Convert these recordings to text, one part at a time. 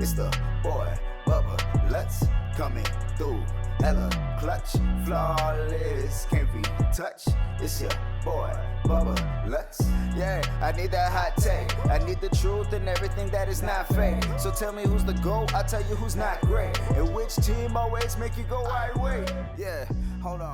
It's the boy, Bubba, let's coming through. Hella clutch, flawless, can't be touched. It's your boy, Bubba, let's. Yeah, I need that hot take. I need the truth and everything that is not fake. So tell me who's the GOAT, I'll tell you who's not great. And which team always make you go right way. Yeah, hold on.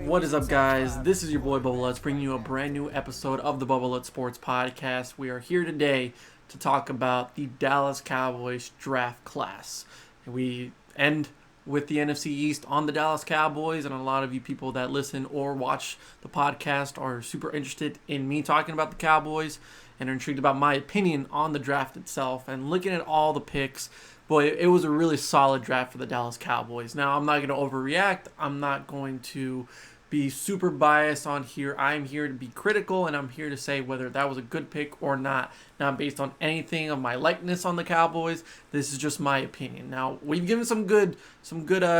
What is up, guys? This is your boy Bubba Lutz, bringing you a brand new episode of the Bubba Lutz Sports Podcast. We are here today to talk about the Dallas Cowboys draft class. We end with the NFC East on the Dallas Cowboys, and a lot of you people that listen or watch the podcast are super interested in me talking about the Cowboys and are intrigued about my opinion on the draft itself. And looking at all the picks, boy, it was a really solid draft for the Dallas Cowboys. Now, I'm not going to overreact. I'm not going to be super biased on here. I'm here to be critical, and I'm here to say whether that was a good pick or not. Not based on anything of my likeness on the Cowboys. This is just my opinion. Now, we've given some good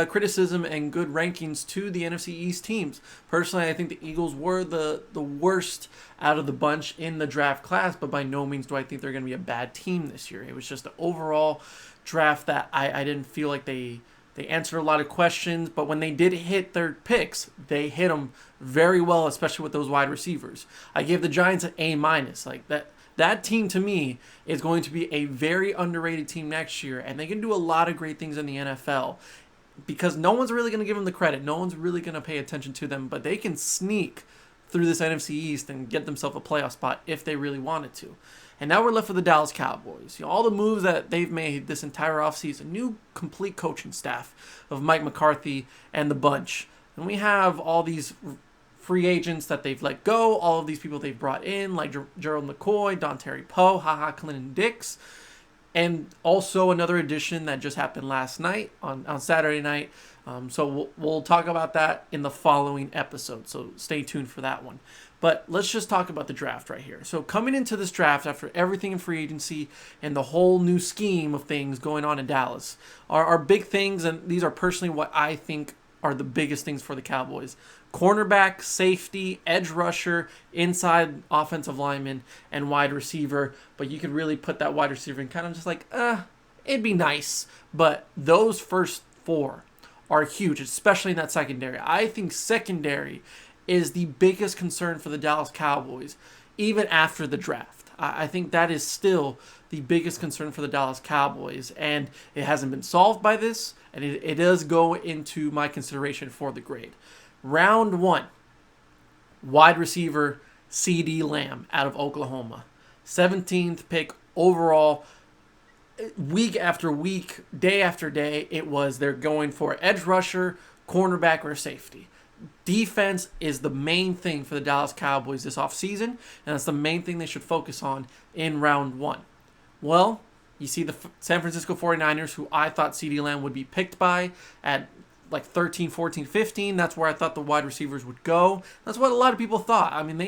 criticism and good rankings to the NFC East teams. Personally, I think the Eagles were the worst out of the bunch in the draft class, but by no means do I think they're going to be a bad team this year. It was just an overall draft that I didn't feel like they answered a lot of questions, but when they did hit their picks, they hit them very well, especially with those wide receivers. I gave the Giants an A-. Like that team, to me, is going to be a very underrated team next year, and they can do a lot of great things in the NFL because no one's really going to give them the credit. No one's really going to pay attention to them, but they can sneak through this NFC East and get themselves a playoff spot if they really wanted to. And now we're left with the Dallas Cowboys. All the moves that they've made this entire offseason, new complete coaching staff of Mike McCarthy and the bunch. And we have all these free agents that they've let go, all of these people they've brought in, like Gerald McCoy, Dontari Poe, Clinton Dix, and also another addition that just happened last night on Saturday night. So we'll talk about that in the following episode, so stay tuned for that one. But let's just talk about the draft right here. So coming into this draft, after everything in free agency and the whole new scheme of things going on in Dallas, are big things, and these are personally what I think are the biggest things for the Cowboys. Cornerback, safety, edge rusher, inside offensive lineman, and wide receiver. But you could really put that wide receiver in kind of just like, it'd be nice. But those first four are huge, especially in that secondary. I think secondary is the biggest concern for the Dallas Cowboys, even after the draft. I think that is still the biggest concern for the Dallas Cowboys, and it hasn't been solved by this, and it does go into my consideration for the grade. Round 1, wide receiver CeeDee Lamb out of Oklahoma. 17th pick overall. Week after week, day after day, it was they're going for edge rusher, cornerback, or safety. Defense is the main thing for the Dallas Cowboys this offseason, and that's the main thing they should focus on in round 1. Well, you see the San Francisco 49ers, who I thought CeeDee Lamb would be picked by at like 13, 14, 15. That's where I thought the wide receivers would go. That's what a lot of people thought. I mean,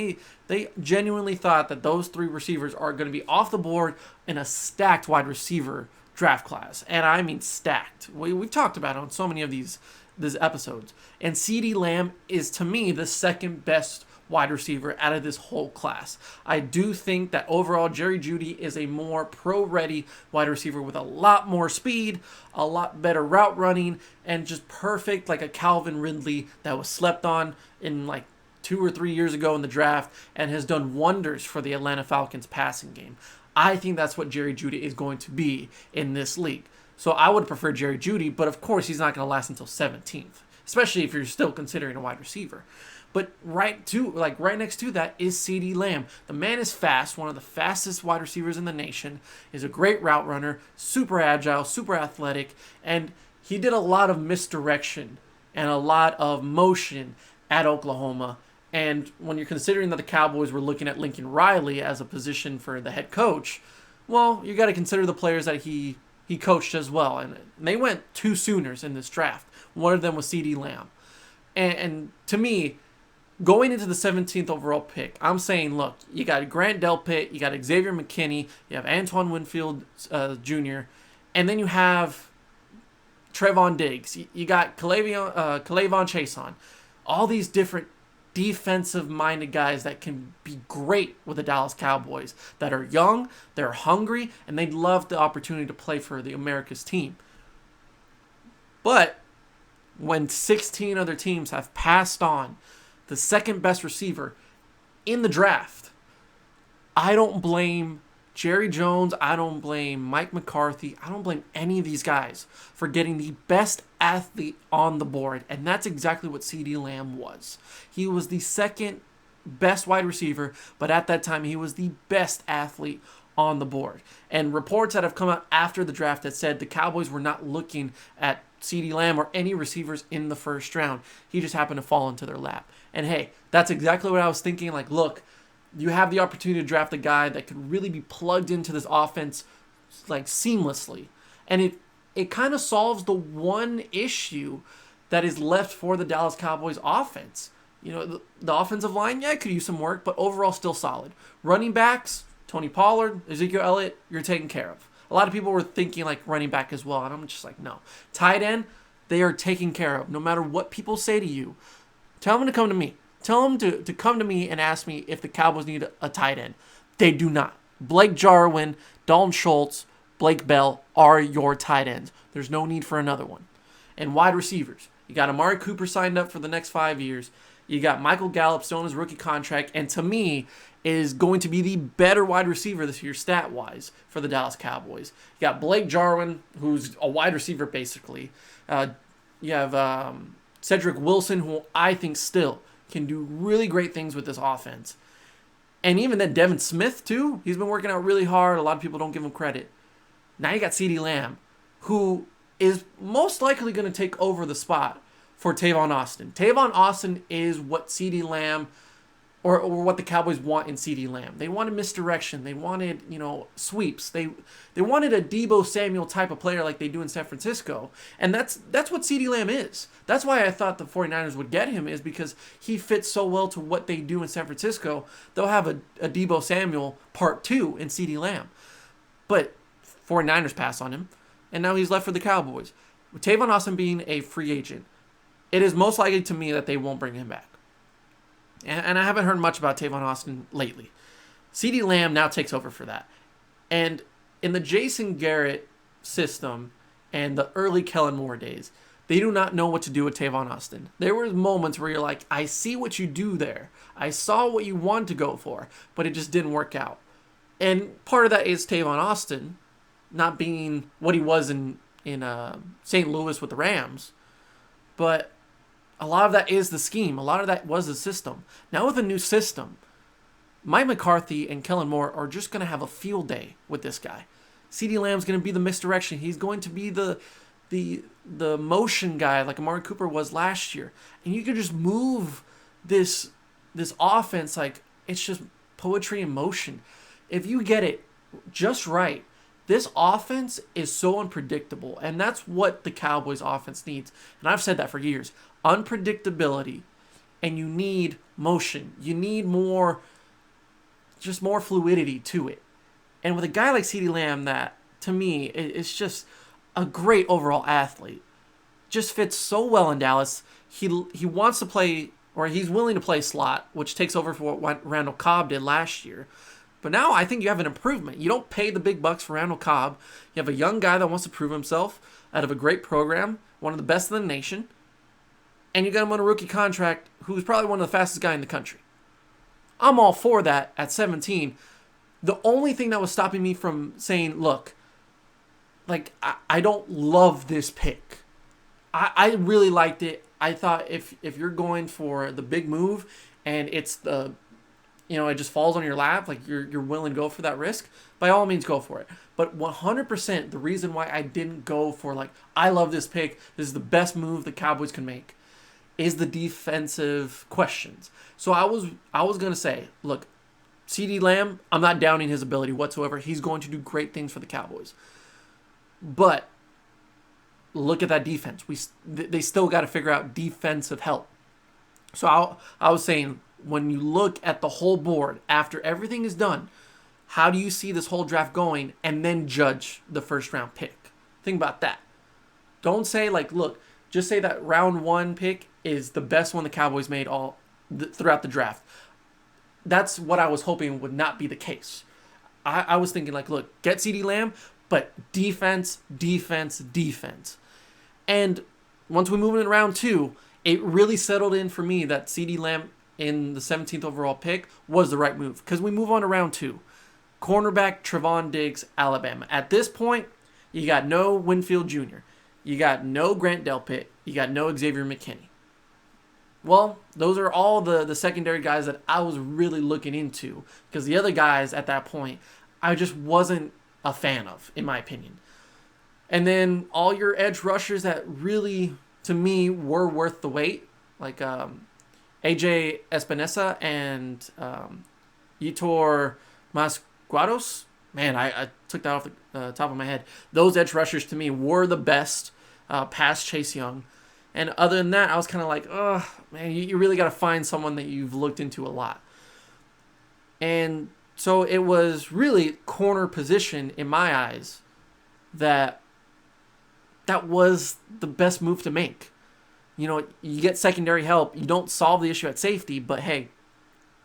they genuinely thought that those three receivers are going to be off the board in a stacked wide receiver draft class. And I mean stacked. We've talked about it on so many of these episodes. And CeeDee Lamb is, to me, the second best wide receiver out of this whole class. I do think that overall Jerry Jeudy is a more pro-ready wide receiver with a lot more speed, a lot better route running, and just perfect, like a Calvin Ridley that was slept on in like 2 or 3 years ago in the draft and has done wonders for the Atlanta Falcons passing game. I think that's what Jerry Jeudy is going to be in this league. So I would prefer Jerry Jeudy, but of course he's not going to last until 17th, especially if you're still considering a wide receiver. But right next to that is CeeDee Lamb. The man is fast, one of the fastest wide receivers in the nation, is a great route runner, super agile, super athletic, and he did a lot of misdirection and a lot of motion at Oklahoma. And when you're considering that the Cowboys were looking at Lincoln Riley as a position for the head coach, well, you got to consider the players that he coached as well. And they went 2 Sooners in this draft. One of them was CeeDee Lamb. And to me, going into the 17th overall pick, I'm saying, look, you got Grant Delpit, you got Xavier McKinney, you have Antoine Winfield Jr., and then you have Trevon Diggs. You got K'Lavon Chaisson. All these different defensive-minded guys that can be great with the Dallas Cowboys, that are young, they're hungry, and they'd love the opportunity to play for the America's team. But when 16 other teams have passed on the second best receiver in the draft, I don't blame Jerry Jones, I don't blame Mike McCarthy, I don't blame any of these guys for getting the best athlete on the board. And that's exactly what CeeDee Lamb was. He was the second best wide receiver, but at that time he was the best athlete on the board. And reports that have come out after the draft that said the Cowboys were not looking at CeeDee Lamb or any receivers in the first round. He just happened to fall into their lap. And hey, that's exactly what I was thinking. Like, look, you have the opportunity to draft a guy that could really be plugged into this offense like seamlessly. And it kind of solves the one issue that is left for the Dallas Cowboys offense. You know, the offensive line, yeah, it could use some work, but overall still solid. Running backs, Tony Pollard, Ezekiel Elliott, you're taken care of. A lot of people were thinking like running back as well, and I'm just like, no. Tight end, they are taken care of. No matter what people say to you, tell them to come to me. Tell them to come to me and ask me if the Cowboys need a tight end. They do not. Blake Jarwin, Dalton Schultz, Blake Bell are your tight ends. There's no need for another one. And wide receivers, you got Amari Cooper signed up for the next 5 years. You got Michael Gallup still on his rookie contract, and to me, is going to be the better wide receiver this year stat-wise for the Dallas Cowboys. You got Blake Jarwin, who's a wide receiver basically. You have Cedric Wilson, who I think still can do really great things with this offense. And even then, Devin Smith, too. He's been working out really hard. A lot of people don't give him credit. Now you got CeeDee Lamb, who is most likely going to take over the spot for Tavon Austin. Tavon Austin is what CeeDee Lamb, or what the Cowboys want in CeeDee Lamb. They wanted misdirection. They wanted, sweeps. They wanted a Deebo Samuel type of player like they do in San Francisco. And that's what CeeDee Lamb is. That's why I thought the 49ers would get him, is because he fits so well to what they do in San Francisco. They'll have a Deebo Samuel part 2 in CeeDee Lamb. But 49ers pass on him, and now he's left for the Cowboys. With Tavon Austin being a free agent, it is most likely to me that they won't bring him back. And I haven't heard much about Tavon Austin lately. CeeDee Lamb now takes over for that. And in the Jason Garrett system and the early Kellen Moore days, they do not know what to do with Tavon Austin. There were moments where you're like, I see what you do there. I saw what you wanted to go for, but it just didn't work out. And part of that is Tavon Austin not being what he was in St. Louis with the Rams. But a lot of that is the scheme. A lot of that was the system. Now with a new system, Mike McCarthy and Kellen Moore are just going to have a field day with this guy. CeeDee Lamb's going to be the misdirection. He's going to be the motion guy like Amari Cooper was last year. And you can just move this offense like it's just poetry in motion. If you get it just right, this offense is so unpredictable, and that's what the Cowboys offense needs. And I've said that for years. Unpredictability, and you need motion. You need more fluidity to it. And with a guy like CeeDee Lamb that, to me, is just a great overall athlete, just fits so well in Dallas. He wants to play, or he's willing to play slot, which takes over for what Randall Cobb did last year. But now I think you have an improvement. You don't pay the big bucks for Randall Cobb. You have a young guy that wants to prove himself out of a great program, one of the best in the nation, and you got him on a rookie contract who's probably one of the fastest guys in the country. I'm all for that at 17. The only thing that was stopping me from saying, look, like, I don't love this pick. I really liked it. I thought if you're going for the big move and it's it just falls on your lap, like you're willing to go for that risk, by all means go for it. But 100% the reason why I didn't go for like, I love this pick, this is the best move the Cowboys can make, is the defensive questions. So I was going to say, look, CeeDee Lamb, I'm not downing his ability whatsoever. He's going to do great things for the Cowboys. But look at that defense. They still got to figure out defensive help. So I was saying, when you look at the whole board, after everything is done, how do you see this whole draft going, and then judge the first round pick? Think about that. Don't say like, look, just say that round 1 pick is the best one the Cowboys made all throughout the draft. That's what I was hoping would not be the case. I was thinking, like, look, get CeeDee Lamb, but defense, defense, defense. And once we moved in round 2, it really settled in for me that CeeDee Lamb in the 17th overall pick was the right move. Because we move on to round 2. Cornerback Trevon Diggs, Alabama. At this point, you got no Winfield Jr., you got no Grant Delpit, you got no Xavier McKinney. Well, those are all the secondary guys that I was really looking into, because the other guys at that point, I just wasn't a fan of, in my opinion. And then all your edge rushers that really, to me, were worth the wait, like AJ Espinosa and Yetur Masguados. Man, I took that off the top of my head. Those edge rushers, to me, were the best past Chase Young. And other than that, I was kind of like, oh, man, you really got to find someone that you've looked into a lot. And so it was really corner position, in my eyes, that was the best move to make. You know, you get secondary help. You don't solve the issue at safety, but hey,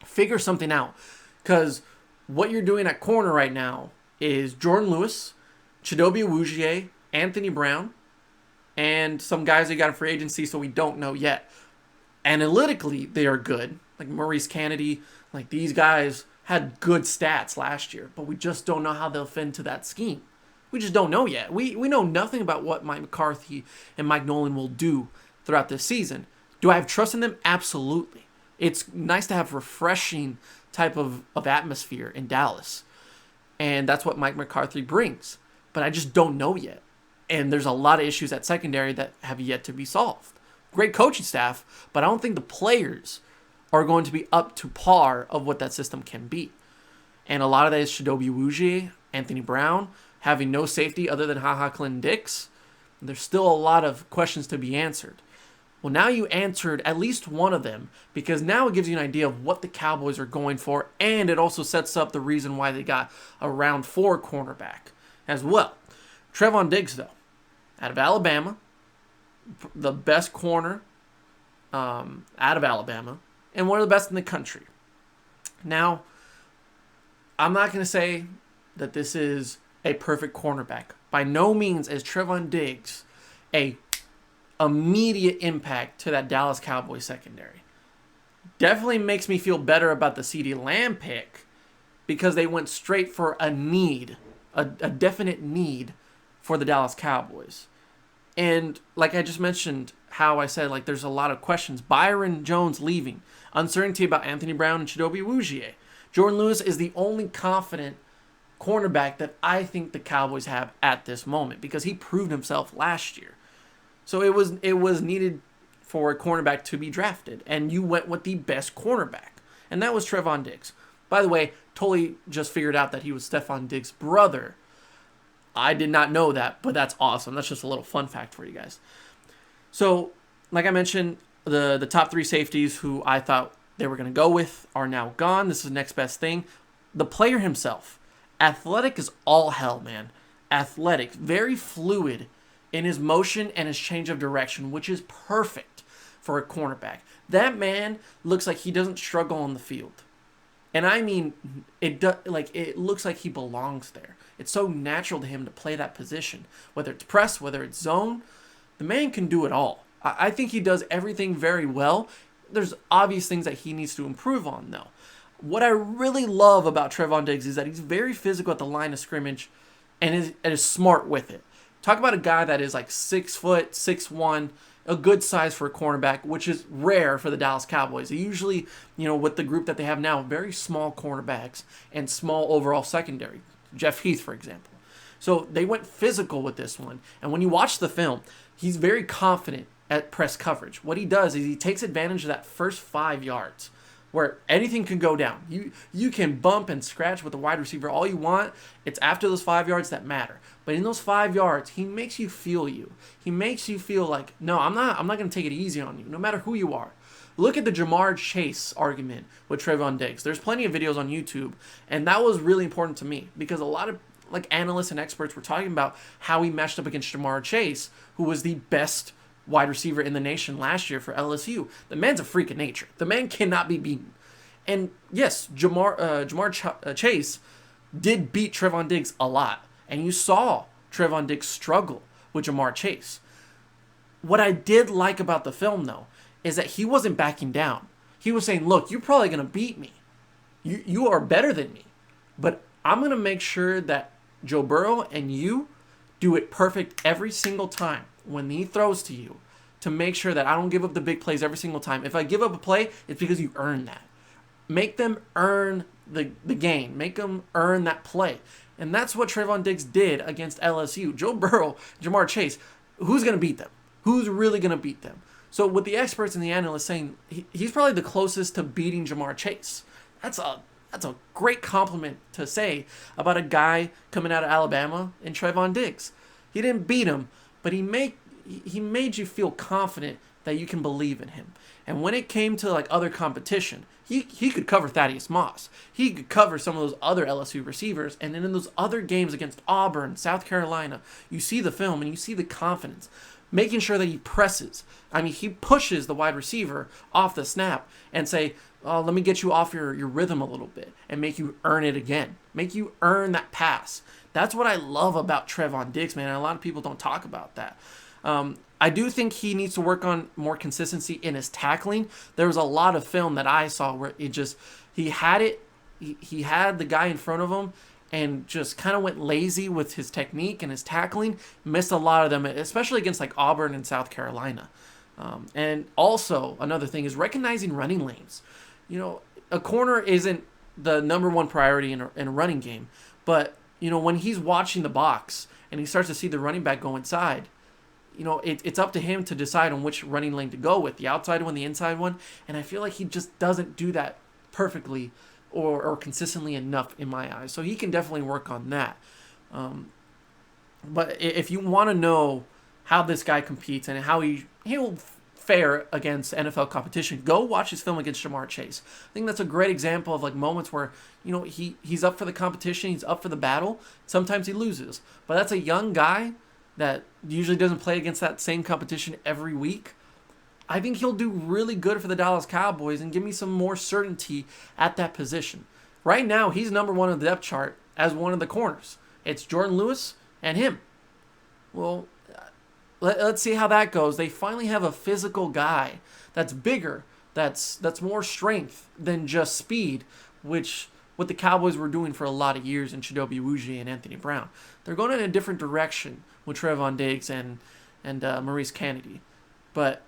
figure something out. Because what you're doing at corner right now is Jordan Lewis, Chidobe Awuzie, Anthony Brown, and some guys they got in free agency, so we don't know yet. Analytically, they are good. Like Maurice Kennedy, like these guys had good stats last year, but we just don't know how they'll fit into that scheme. We just don't know yet. We know nothing about what Mike McCarthy and Mike Nolan will do throughout this season. Do I have trust in them? Absolutely. It's nice to have refreshing type of atmosphere in Dallas. And that's what Mike McCarthy brings. But I just don't know yet. And there's a lot of issues at secondary that have yet to be solved. Great coaching staff, but I don't think the players are going to be up to par of what that system can be. And a lot of that is Chidobe Awuzie, Anthony Brown, having no safety other than HaHa Clinton-Dix. There's still a lot of questions to be answered. Well, now you answered at least one of them, because now it gives you an idea of what the Cowboys are going for, and it also sets up the reason why they got a round 4 cornerback as well. Trevon Diggs, though, out of Alabama, the best corner out of Alabama, and one of the best in the country. Now, I'm not going to say that this is a perfect cornerback. By no means is Trevon Diggs a immediate impact to that Dallas Cowboys secondary. Definitely makes me feel better about the CeeDee Lamb pick, because they went straight for a need, a definite need for the Dallas Cowboys. And like I just mentioned, how I said, like, there's a lot of questions. Byron Jones leaving. Uncertainty about Anthony Brown and Chidobe Awuzie. Jordan Lewis is the only confident cornerback that I think the Cowboys have at this moment, because he proved himself last year. So it was needed for a cornerback to be drafted, and you went with the best cornerback, and that was Trevon Diggs. By the way, totally just figured out that he was Stephon Diggs' brother. I did not know that, but that's awesome. That's just a little fun fact for you guys. So, like I mentioned, the top 3 safeties who I thought they were going to go with are now gone. This is the next best thing. The player himself, athletic as all hell, man. Athletic, very fluid in his motion and his change of direction, which is perfect for a cornerback. That man looks like he doesn't struggle on the field. And I mean, it looks like he belongs there. It's so natural to him to play that position. Whether it's press, whether it's zone, the man can do it all. I think he does everything very well. There's obvious things that he needs to improve on, though. What I really love about Trevon Diggs is that he's very physical at the line of scrimmage and is smart with it. Talk about a guy that is like 6 foot, 6'1", a good size for a cornerback, which is rare for the Dallas Cowboys. They usually, with the group that they have now, very small cornerbacks and small overall secondary. Jeff Heath, for example. So they went physical with this one. And when you watch the film, he's very confident at press coverage. What he does is he takes advantage of that first 5 yards where anything can go down. You can bump and scratch with the wide receiver all you want. It's after those 5 yards that matter. But in those 5 yards, he makes you feel you. He makes you feel like, no, I'm not going to take it easy on you, no matter who you are. Look at the Jamar Chase argument with Trevon Diggs. There's plenty of videos on YouTube, and that was really important to me because a lot of analysts and experts were talking about how he matched up against Jamar Chase, who was the best wide receiver in the nation last year for LSU. The man's a freak of nature. The man cannot be beaten. And yes, Jamar Chase did beat Trevon Diggs a lot. And you saw Trevon Diggs struggle with Jamar Chase. What I did like about the film, though, is that he wasn't backing down. He was saying, look, you're probably going to beat me. You are better than me. But I'm going to make sure that Joe Burrow and you do it perfect every single time when he throws to you, to make sure that I don't give up the big plays every single time. If I give up a play, it's because you earned that. Make them earn the gain. Make them earn that play. And that's what Trevon Diggs did against LSU. Joe Burrow, Jamar Chase, who's going to beat them? Who's really going to beat them? So with the experts and the analysts saying he's probably the closest to beating Jamar Chase. That's a great compliment to say about a guy coming out of Alabama and Trevon Diggs. He didn't beat him, but he made you feel confident that you can believe in him. And when it came to like other competition, he could cover Thaddeus Moss. He could cover some of those other LSU receivers. And then in those other games against Auburn, South Carolina, you see the film and you see the confidence, making sure that he presses. I mean, he pushes the wide receiver off the snap and say, oh, let me get you off your rhythm a little bit and make you earn it again. Make you earn that pass. That's what I love about Trevon Diggs, man. And a lot of people don't talk about that. I do think he needs to work on more consistency in his tackling. There was a lot of film that I saw where he had the guy in front of him and just kind of went lazy with his technique and his tackling. Missed a lot of them, especially against like Auburn and South Carolina. And also another thing is recognizing running lanes. You know, a corner isn't the number one priority in a running game, but you know, when he's watching the box and he starts to see the running back go inside, you know, it's up to him to decide on which running lane to go with, the outside one, the inside one. And I feel like he just doesn't do that perfectly or consistently enough in my eyes. So he can definitely work on that. But if you want to know how this guy competes and how he'll fare against NFL competition, go watch his film against Jamar Chase. I think that's a great example of like moments where, you know, he's up for the competition, he's up for the battle. Sometimes he loses. But that's a young guy that usually doesn't play against that same competition every week. I think he'll do really good for the Dallas Cowboys and give me some more certainty at that position. Right now, he's number one on the depth chart as one of the corners. It's Jordan Lewis and him. Well, let's see how that goes. They finally have a physical guy that's bigger, that's more strength than just speed, which what the Cowboys were doing for a lot of years in Chidobe Awuzie and Anthony Brown. They're going in a different direction with Trevon Diggs and Maurice Kennedy. But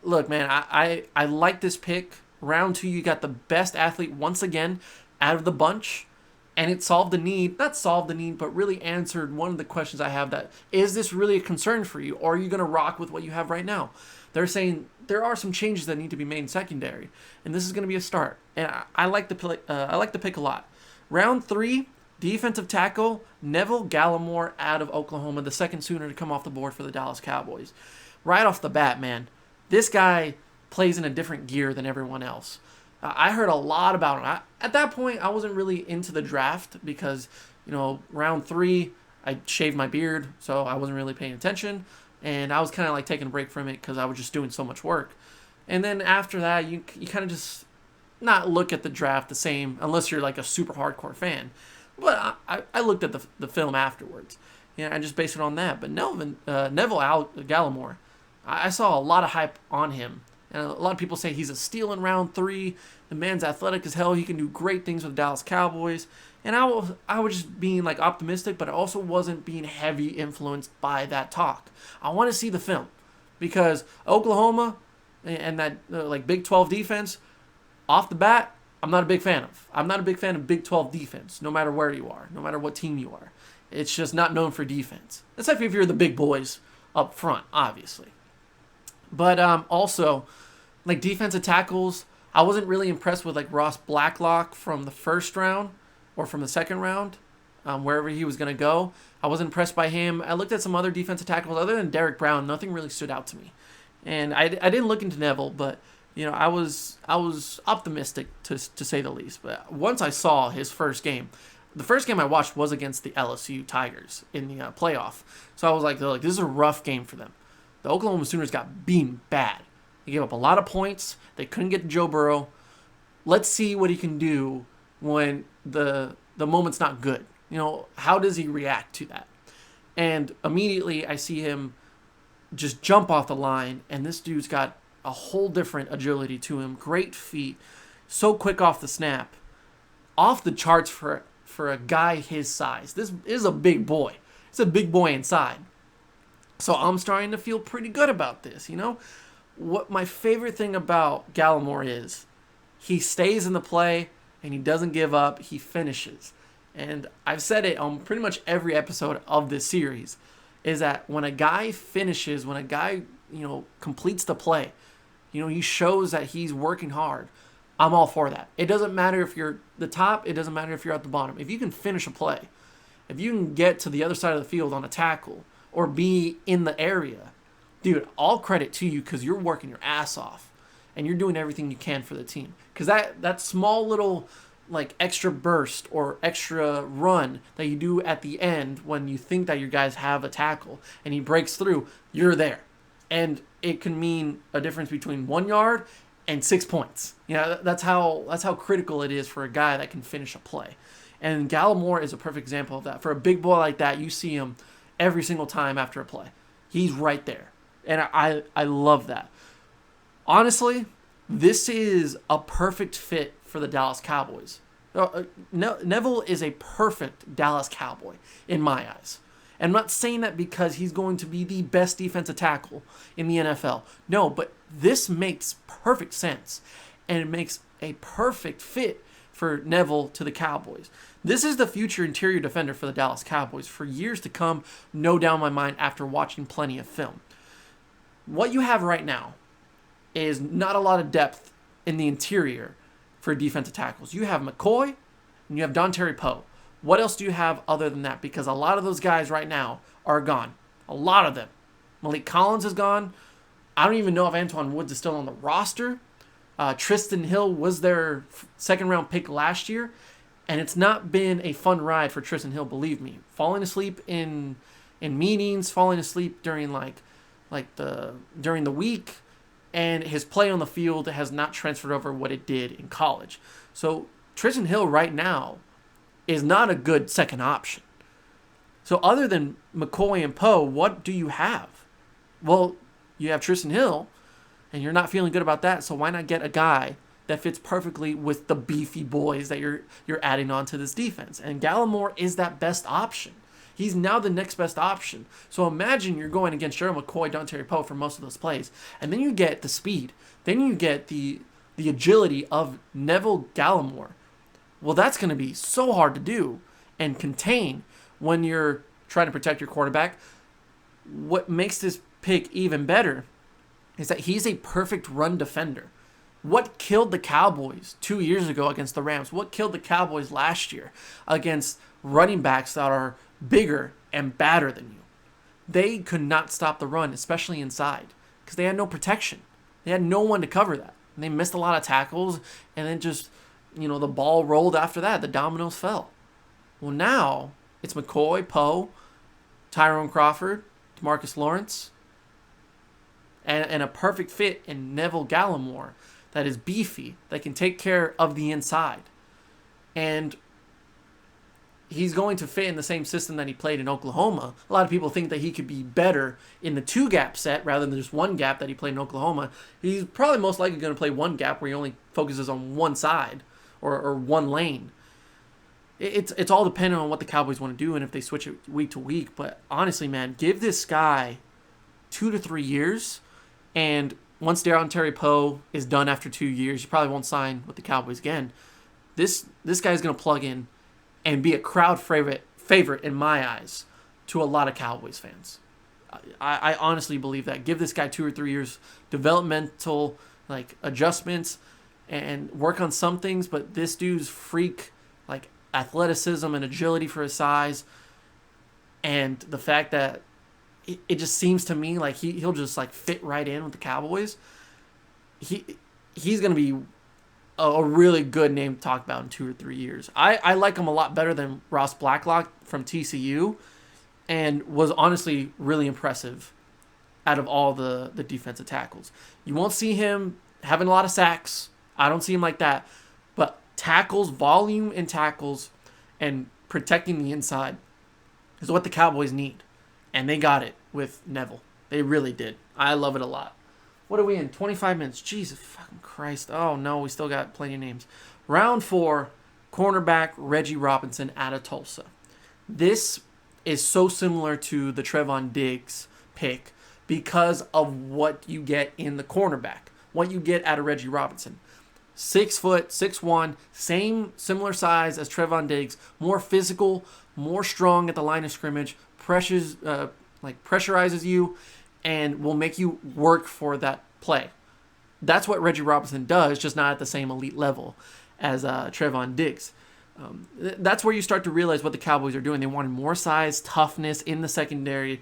look, man, I like this pick. Round 2, you got the best athlete once again out of the bunch. And it solved the need, not solved the need, but really answered one of the questions I have, that is this really a concern for you, or are you going to rock with what you have right now? They're saying there are some changes that need to be made in secondary, and this is going to be a start. And I like the pick a lot. Round 3, defensive tackle, Neville Gallimore out of Oklahoma, the second Sooner to come off the board for the Dallas Cowboys. Right off the bat, man, this guy plays in a different gear than everyone else. I heard a lot about him. At that point, I wasn't really into the draft because, you know, round 3, I shaved my beard, so I wasn't really paying attention. And I was kind of like taking a break from it because I was just doing so much work. And then after that, you kind of just not look at the draft the same unless you're like a super hardcore fan. But I looked at the film afterwards. You know, I just based it on that. But Neville Gallimore, I saw a lot of hype on him. And a lot of people say he's a steal in round 3. The man's athletic as hell. He can do great things with the Dallas Cowboys. And I was just being like optimistic, but I also wasn't being heavy influenced by that talk. I want to see the film because Oklahoma and that like Big 12 defense, off the bat, I'm not a big fan of. I'm not a big fan of Big 12 defense, no matter where you are, no matter what team you are. It's just not known for defense. Except if you're the big boys up front, obviously. But also, like defensive tackles, I wasn't really impressed with like Ross Blacklock from the first round or from the second round, wherever he was going to go. I wasn't impressed by him. I looked at some other defensive tackles. Other than Derek Brown, nothing really stood out to me. And I didn't look into Neville, but you know I was optimistic to say the least. But once I saw his first game, the first game I watched was against the LSU Tigers in the playoff. So I was like, this is a rough game for them. the Oklahoma Sooners got beaten bad. They gave up a lot of points. They couldn't get to Joe Burrow. Let's see what he can do when the moment's not good. How does he react to that? And immediately I see him just jump off the line, and this dude's got a whole different agility to him. Great feet, so quick off the snap, off the charts for a guy his size. This is a big boy. It's a big boy inside. So I'm starting to feel pretty good about this. What my favorite thing about Gallimore is, he stays in the play and he doesn't give up. He finishes. And I've said it on pretty much every episode of this series, is that when a guy finishes, when a guy, completes the play, he shows that he's working hard. I'm all for that. It doesn't matter if you're the top. It doesn't matter if you're at the bottom. If you can finish a play, if you can get to the other side of the field on a tackle or be in the area, dude, all credit to you, because you're working your ass off and you're doing everything you can for the team. Because that small little extra burst or extra run that you do at the end when you think that your guys have a tackle and he breaks through, you're there. And it can mean a difference between 1 yard and 6 points. That's how critical it is for a guy that can finish a play. And Gallimore is a perfect example of that. For a big boy like that, you see him every single time after a play. He's right there. And I love that. Honestly, this is a perfect fit for the Dallas Cowboys. Neville is a perfect Dallas Cowboy in my eyes. And I'm not saying that because he's going to be the best defensive tackle in the NFL. No, but this makes perfect sense. And it makes a perfect fit for Neville to the Cowboys. This is the future interior defender for the Dallas Cowboys for years to come, no doubt in my mind, after watching plenty of film. What you have right now is not a lot of depth in the interior for defensive tackles. You have McCoy and you have Dontari Poe. What else do you have other than that? Because a lot of those guys right now are gone. A lot of them. Malik Collins is gone. I don't even know if Antoine Woods is still on the roster. Tristan Hill was their second-round pick last year, and it's not been a fun ride for Tristan Hill, believe me. Falling asleep in meetings, falling asleep during during the week, and his play on the field has not transferred over what it did in college. So Tristan Hill right now is not a good second option. So other than McCoy and Poe, what do you have? Well, you have Tristan Hill, and you're not feeling good about that, so why not get a guy that fits perfectly with the beefy boys that you're adding on to this defense? And Gallimore is that best option. He's now the next best option. So imagine you're going against Gerald McCoy, Dontari Poe for most of those plays, and then you get the speed. Then you get the agility of Neville Gallimore. Well, that's going to be so hard to do and contain when you're trying to protect your quarterback. What makes this pick even better is that he's a perfect run defender. What killed the Cowboys 2 years ago against the Rams? What killed the Cowboys last year against running backs that are bigger and badder than you? They could not stop the run, especially inside, because they had no protection. They had no one to cover that. And they missed a lot of tackles, and then just, the ball rolled after that. The dominoes fell. Well, now it's McCoy, Poe, Tyrone Crawford, DeMarcus Lawrence, and a perfect fit in Neville Gallimore that is beefy, that can take care of the inside. And he's going to fit in the same system that he played in Oklahoma. A lot of people think that he could be better in the two-gap set rather than just one gap that he played in Oklahoma. He's probably most likely going to play one gap where he only focuses on one side or one lane. It's all dependent on what the Cowboys want to do and if they switch it week to week. But honestly, man, give this guy 2 to 3 years, and once Dontari Poe is done after 2 years, you probably won't sign with the Cowboys again. This guy's going to plug in and be a crowd favorite in my eyes to a lot of Cowboys fans. I honestly believe that. Give this guy 2 or 3 years developmental adjustments and work on some things, but this dude's freak athleticism and agility for his size, and the fact that it just seems to me like he'll just fit right in with the Cowboys. He's going to be a really good name to talk about in 2 or 3 years. I like him a lot better than Ross Blacklock from TCU, and was honestly really impressive out of all the defensive tackles. You won't see him having a lot of sacks. I don't see him like that. But tackles, volume and tackles, and protecting the inside is what the Cowboys need. And they got it with Neville. They really did. I love it a lot. What are we in? 25 minutes. Jesus fucking Christ. Oh, no, we still got plenty of names. Round 4, cornerback Reggie Robinson out of Tulsa. This is so similar to the Trevon Diggs pick because of what you get in the cornerback, what you get out of Reggie Robinson. 6 foot, 6'1", similar size as Trevon Diggs, more physical, more strong at the line of scrimmage, pressurizes you, and will make you work for that play. That's what Reggie Robinson does, just not at the same elite level as Trevon Diggs. That's where you start to realize what the Cowboys are doing. They wanted more size, toughness in the secondary,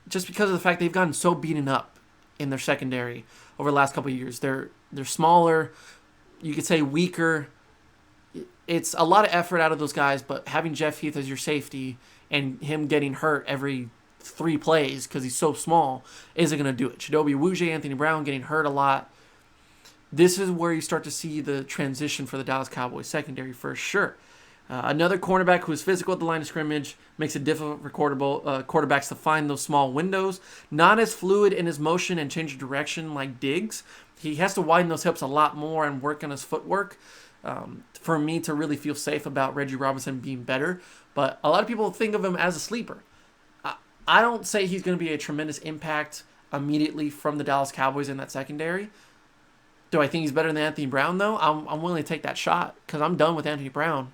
just because of the fact they've gotten so beaten up in their secondary over the last couple of years. They're smaller, you could say weaker. It's a lot of effort out of those guys, but having Jeff Heath as your safety and him getting hurt every 3 plays because he's so small isn't going to do it. Chidobe Awuzie, Anthony Brown getting hurt a lot. This is where you start to see the transition for the Dallas Cowboys secondary for sure. Another cornerback who is physical at the line of scrimmage, makes it difficult for quarterbacks to find those small windows. Not as fluid in his motion and change of direction like Diggs. He has to widen those hips a lot more and work on his footwork for me to really feel safe about Reggie Robinson being better. But a lot of people think of him as a sleeper. I don't say he's going to be a tremendous impact immediately from the Dallas Cowboys in that secondary. Do I think he's better than Anthony Brown, though? I'm willing to take that shot because I'm done with Anthony Brown.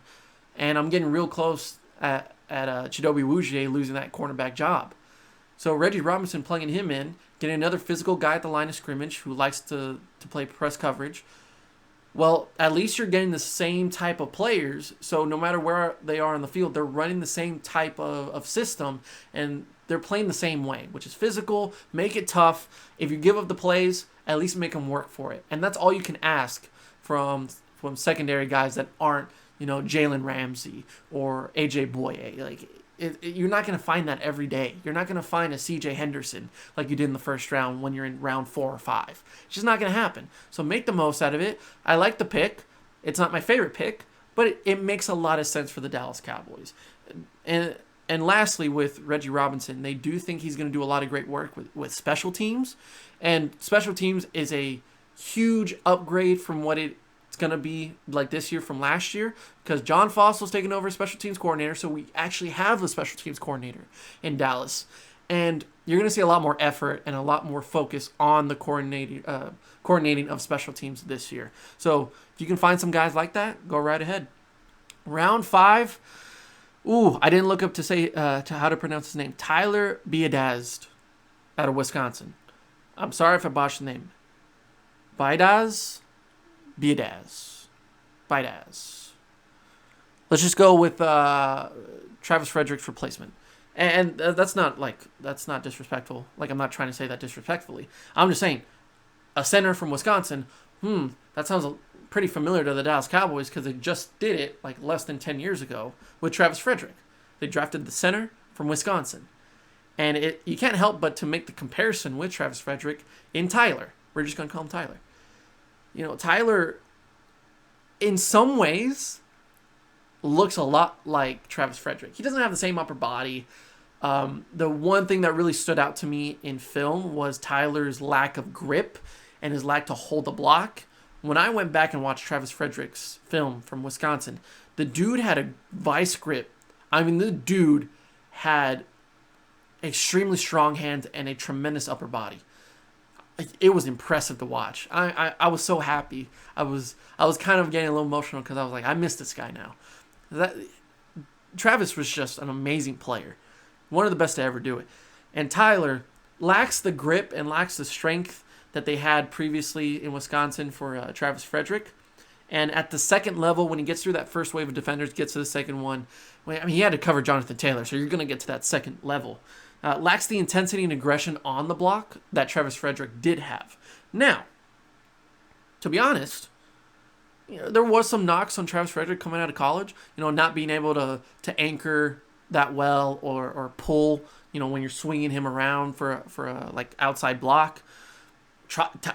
And I'm getting real close at Chidobe Awuzie losing that cornerback job. So Reggie Robinson plugging him in, getting another physical guy at the line of scrimmage who likes to play press coverage. Well, at least you're getting the same type of players. So no matter where they are on the field, they're running the same type of system. And they're playing the same way, which is physical, make it tough. If you give up the plays, at least make them work for it. And that's all you can ask from secondary guys that aren't, Jalen Ramsey or AJ Boye. You're not going to find that every day. You're not going to find a CJ Henderson like you did in the first round when you're in round 4 or 5. It's just not going to happen. So make the most out of it. I like the pick. It's not my favorite pick, but it makes a lot of sense for the Dallas Cowboys. And lastly, with Reggie Robinson, they do think he's going to do a lot of great work with special teams. And special teams is a huge upgrade from what it's going to be like this year from last year, because John Fossil's taking over as special teams coordinator, so we actually have the special teams coordinator in Dallas. And you're going to see a lot more effort and a lot more focus on the coordinating of special teams this year. So if you can find some guys like that, go right ahead. Round 5. I didn't look up to say to how to pronounce his name. Tyler Biadasz out of Wisconsin. I'm sorry if I botched the name. Biadasz. Let's just go with Travis Frederick's replacement. And that's not disrespectful. I'm not trying to say that disrespectfully. I'm just saying, a center from Wisconsin, that sounds pretty familiar to the Dallas Cowboys because they just did it less than 10 years ago with Travis Frederick. They drafted the center from Wisconsin. And you can't help but to make the comparison with Travis Frederick in Tyler. We're just going to call him Tyler. Tyler, in some ways, looks a lot like Travis Frederick. He doesn't have the same upper body. The one thing that really stood out to me in film was Tyler's lack of grip and his lack to hold the block. When I went back and watched Travis Frederick's film from Wisconsin, the dude had a vice grip. The dude had extremely strong hands and a tremendous upper body. It was impressive to watch. I was so happy. I was kind of getting a little emotional because I was like, I miss this guy now. Travis was just an amazing player. One of the best to ever do it. And Tyler lacks the grip and lacks the strength that they had previously in Wisconsin for Travis Frederick. And at the second level, when he gets through that first wave of defenders, gets to the second one, he had to cover Jonathan Taylor, so you're going to get to that second level. Lacks the intensity and aggression on the block that Travis Frederick did have. Now, to be honest, there was some knocks on Travis Frederick coming out of college. Not being able to anchor that well or pull, when you're swinging him around for a like outside block.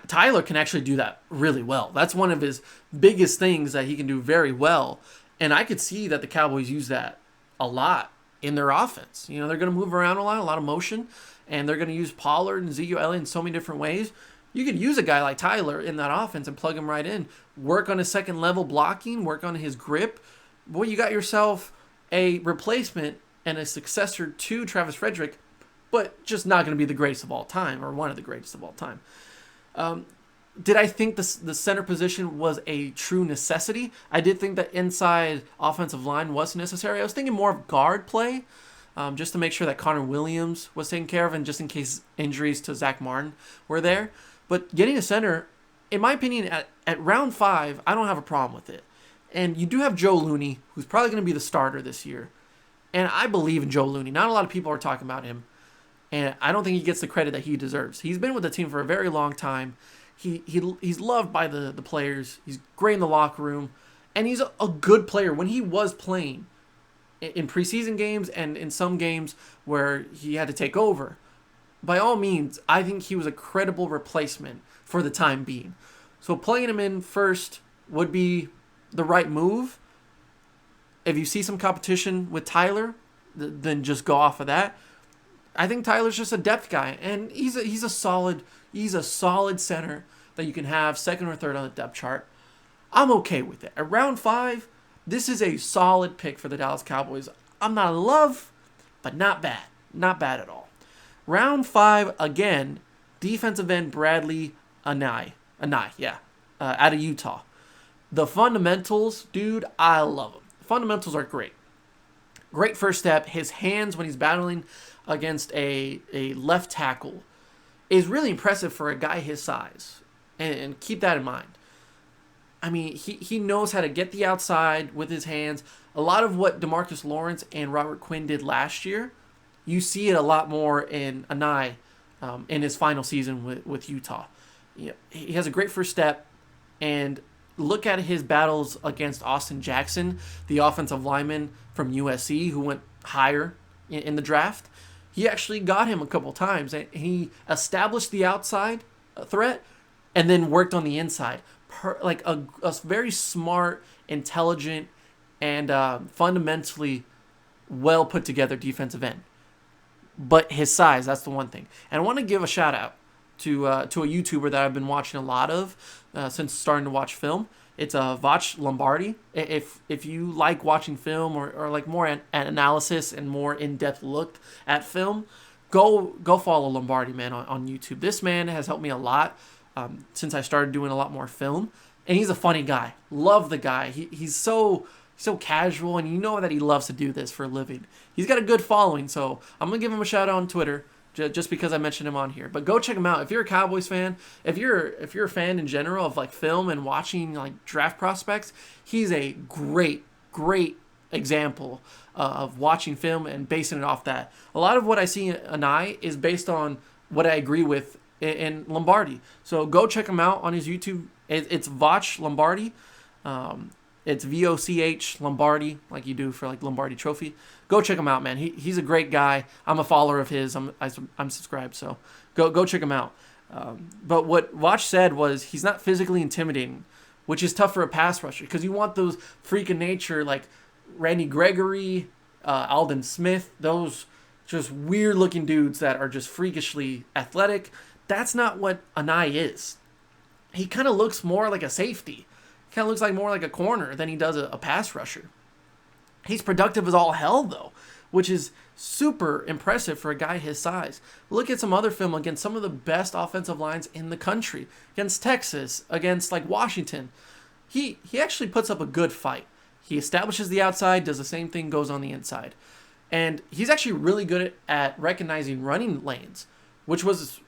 Tyler can actually do that really well. That's one of his biggest things that he can do very well. And I could see that the Cowboys use that a lot in their offense. They're going to move around a lot of motion, and they're going to use Pollard and Ezekiel Elliott in so many different ways. You could use a guy like Tyler in that offense and plug him right in. Work on his second level blocking, work on his grip. Boy, you got yourself a replacement and a successor to Travis Frederick, but just not going to be the greatest of all time or one of the greatest of all time. Did I think the center position was a true necessity? I did think that inside offensive line was necessary. I was thinking more of guard play, just to make sure that Connor Williams was taken care of and just in case injuries to Zach Martin were there. But getting a center, in my opinion, at round 5, I don't have a problem with it. And you do have Joe Looney, who's probably going to be the starter this year. And I believe in Joe Looney. Not a lot of people are talking about him. And I don't think he gets the credit that he deserves. He's been with the team for a very long time. He's loved by the players. He's great in the locker room. And he's a good player. When he was playing in preseason games and in some games where he had to take over, by all means, I think he was a credible replacement for the time being. So playing him in first would be the right move. If you see some competition with Tyler, then just go off of that. I think Tyler's just a depth guy, and he's a solid center that you can have second or third on the depth chart. I'm okay with it. At round 5, this is a solid pick for the Dallas Cowboys. I'm not in love, but not bad. Not bad at all. Round 5, again, defensive end Bradley Anae, out of Utah. The fundamentals, dude, I love them. The fundamentals are great. Great first step. His hands when he's battling against a left tackle is really impressive for a guy his size. And keep that in mind. I mean, he knows how to get the outside with his hands. A lot of what DeMarcus Lawrence and Robert Quinn did last year, you see it a lot more in Anae in his final season with Utah. He has a great first step, and look at his battles against Austin Jackson, the offensive lineman from USC who went higher in the draft. He actually got him a couple times, and he established the outside threat and then worked on the inside. Like a very smart, intelligent, and fundamentally well put together defensive end. But his size, that's the one thing. And I want to give a shout out to a YouTuber that I've been watching a lot of since starting to watch film. It's Vach Lombardi. If you like watching film or like more an analysis and more in-depth look at film, go follow Lombardi, man, on YouTube. This man has helped me a lot since I started doing a lot more film. And he's a funny guy. Love the guy. He's so casual, and you know that he loves to do this for a living. He's got a good following, so I'm going to give him a shout out on Twitter just because I mentioned him on here. But go check him out. If you're a Cowboys fan, if you're a fan in general of like film and watching like draft prospects, he's a great example of watching film and basing it off that. A lot of what I see in Anae is based on what I agree with in Lombardi. So go check him out on his YouTube. It's Vach Lombardi. It's VOCH Lombardi, like you do for like Lombardi Trophy. Go check him out, man. He's a great guy. I'm a follower of his. I'm subscribed, so go check him out. But what Vach said was he's not physically intimidating, which is tough for a pass rusher because you want those freak of nature like Randy Gregory, Alden Smith, those just weird looking dudes that are just freakishly athletic. That's not what Anae is. He kind of looks more like a safety. Kind of looks like more like a corner than he does a pass rusher. He's productive as all hell, though, which is super impressive for a guy his size. Look at some other film against some of the best offensive lines in the country. Against Texas, against like Washington. He actually puts up a good fight. He establishes the outside, does the same thing, goes on the inside. And he's actually really good at recognizing running lanes, which was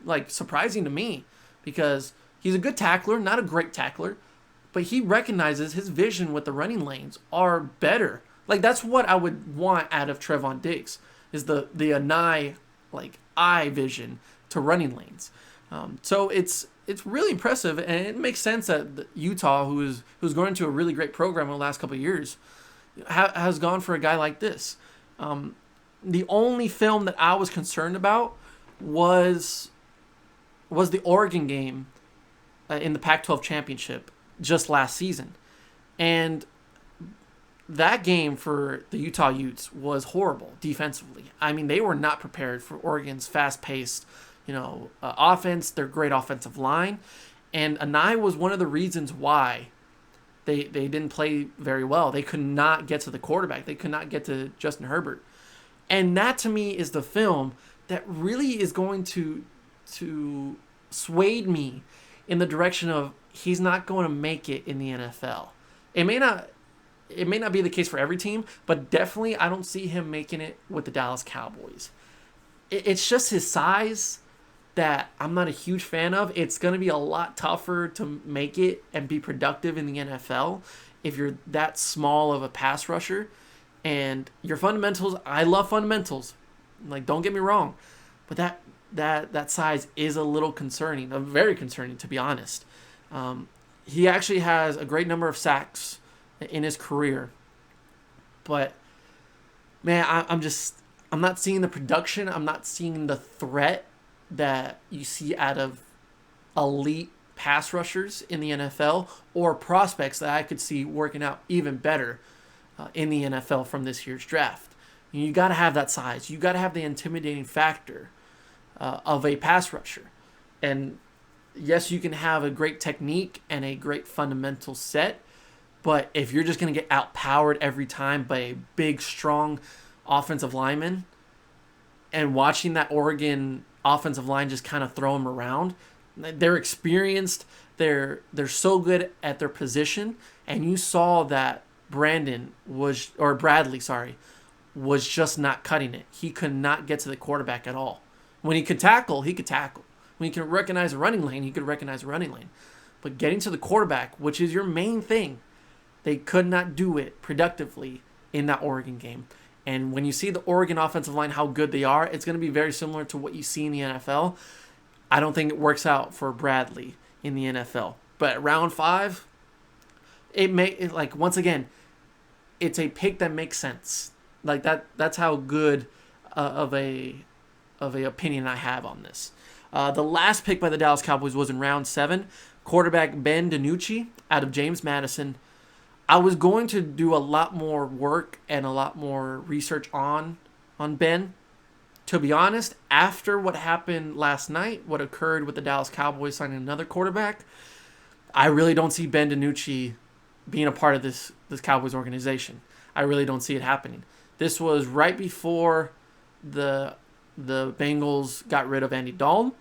like surprising to me because he's a good tackler, not a great tackler. But he recognizes his vision with the running lanes are better. Like, that's what I would want out of Trevon Diggs, is the Anae, like, eye vision to running lanes. So it's really impressive, and it makes sense that Utah, who's going into a really great program in the last couple of years, has gone for a guy like this. The only film that I was concerned about was the Oregon game in the Pac-12 championship just last season, and that game for the Utah Utes was horrible defensively. I mean, they were not prepared for Oregon's fast-paced, offense. Their great offensive line, and Anai was one of the reasons why they didn't play very well. They could not get to the quarterback. They could not get to Justin Herbert, and that to me is the film that really is going to sway me in the direction of he's not going to make it in the NFL. It may not be the case for every team, but definitely I don't see him making it with the Dallas Cowboys. It's just his size that I'm not a huge fan of. It's going to be a lot tougher to make it and be productive in the NFL if you're that small of a pass rusher. And your fundamentals, I love fundamentals. Like, don't get me wrong, but that size is a little concerning, very concerning to be honest. He actually has a great number of sacks in his career, but man, I'm not seeing the production. I'm not seeing the threat that you see out of elite pass rushers in the NFL or prospects that I could see working out even better in the NFL from this year's draft. You got to have that size. You got to have the intimidating factor of a pass rusher. And yes, you can have a great technique and a great fundamental set, but if you're just going to get outpowered every time by a big, strong offensive lineman, and watching that Oregon offensive line just kind of throw them around, they're experienced, they're so good at their position, and you saw that Bradley was just not cutting it. He could not get to the quarterback at all. When he could tackle, he could tackle. When he could recognize a running lane, he could recognize a running lane. But getting to the quarterback, which is your main thing, they could not do it productively in that Oregon game. And when you see the Oregon offensive line, how good they are, it's going to be very similar to what you see in the NFL. I don't think it works out for Bradley in the NFL. But round 5, once again, it's a pick that makes sense. Like that's how good of a opinion I have on this. The last pick by the Dallas Cowboys was in round 7. Quarterback Ben DiNucci out of James Madison. I was going to do a lot more work and a lot more research on Ben. To be honest, after what happened last night, what occurred with the Dallas Cowboys signing another quarterback, I really don't see Ben DiNucci being a part of this Cowboys organization. I really don't see it happening. This was right before the Bengals got rid of Andy Dalton,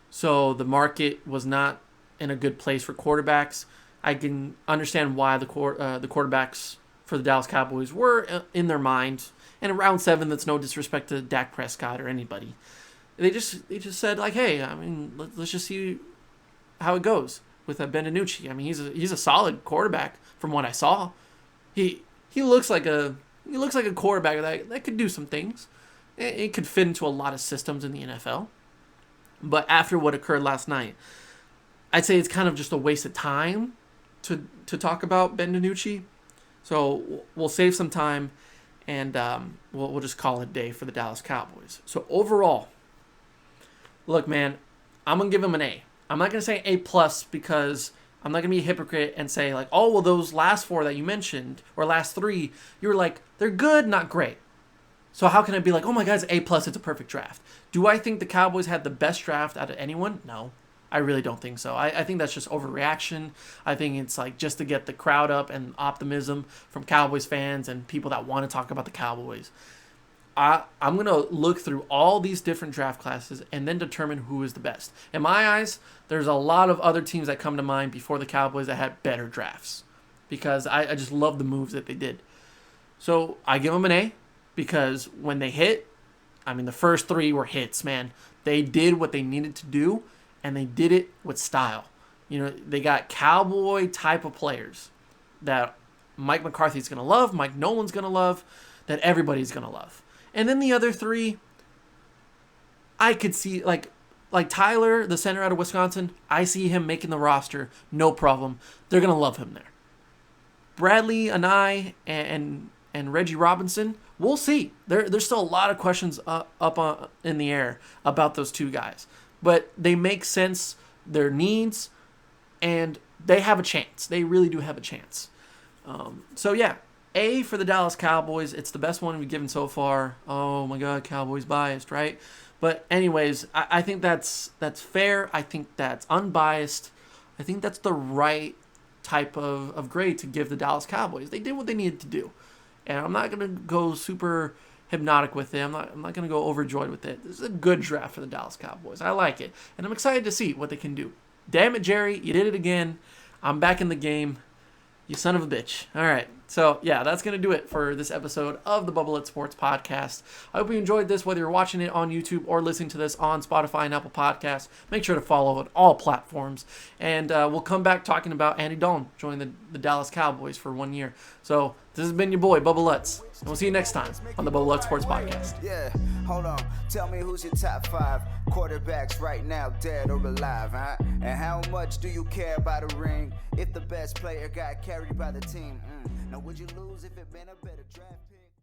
so the market was not in a good place for quarterbacks. I can understand why the quarterbacks for the Dallas Cowboys were in their minds. And in round 7, that's no disrespect to Dak Prescott or anybody. They just said, like, hey, I mean, let's just see how it goes with Ben DiNucci. I mean, he's a solid quarterback from what I saw. He looks like a quarterback that could do some things. It could fit into a lot of systems in the NFL. But after what occurred last night, I'd say it's kind of just a waste of time to talk about Ben DiNucci. So we'll save some time, and we'll just call it a day for the Dallas Cowboys. So overall, look, man, I'm going to give him an A. I'm not going to say A+, because I'm not going to be a hypocrite and say, like, oh, well, those last 4 that you mentioned, or last 3, you were like, they're good, not great. So how can I be like, oh my God, it's A+, it's a perfect draft? Do I think the Cowboys had the best draft out of anyone? No. I really don't think so. I think that's just overreaction. I think it's like just to get the crowd up and optimism from Cowboys fans and people that want to talk about the Cowboys. I'm going to look through all these different draft classes and then determine who is the best. In my eyes, there's a lot of other teams that come to mind before the Cowboys that had better drafts because I just love the moves that they did. So I give them an A because when they hit, I mean, the first 3 were hits, man. They did what they needed to do. And they did it with style. They got Cowboy type of players that Mike McCarthy's going to love, Mike Nolan's going to love, that everybody's going to love. And then the other 3, I could see, like Tyler, the center out of Wisconsin, I see him making the roster, no problem. They're going to love him there. Bradley, Anai, and and Reggie Robinson, we'll see. There's still a lot of questions in the air about those two guys. But they make sense, their needs, and they have a chance. They really do have a chance. So, yeah, A for the Dallas Cowboys. It's the best one we've given so far. Oh, my God, Cowboys biased, right? But anyways, I think that's fair. I think that's unbiased. I think that's the right type of grade to give the Dallas Cowboys. They did what they needed to do. And I'm not going to go super hypnotic with it. I'm not going to go overjoyed with it. This is a good draft for the Dallas Cowboys. I like it. And I'm excited to see what they can do. Damn it, Jerry. You did it again. I'm back in the game. You son of a bitch. All right. So, yeah, that's going to do it for this episode of the Bubble It Sports Podcast. I hope you enjoyed this, whether you're watching it on YouTube or listening to this on Spotify and Apple Podcasts. Make sure to follow on all platforms. And we'll come back talking about Andy Dalton joining the Dallas Cowboys for 1 year. So, this has been your boy, Bubble Lutz. And we'll see you next time on the Bubble Lutz Sports Podcast. Yeah, hold on. Tell me who's your top 5 quarterbacks right now, dead or alive, huh? And how much do you care about a ring if the best player got carried by the team? Now, would you lose if it been a better draft pick?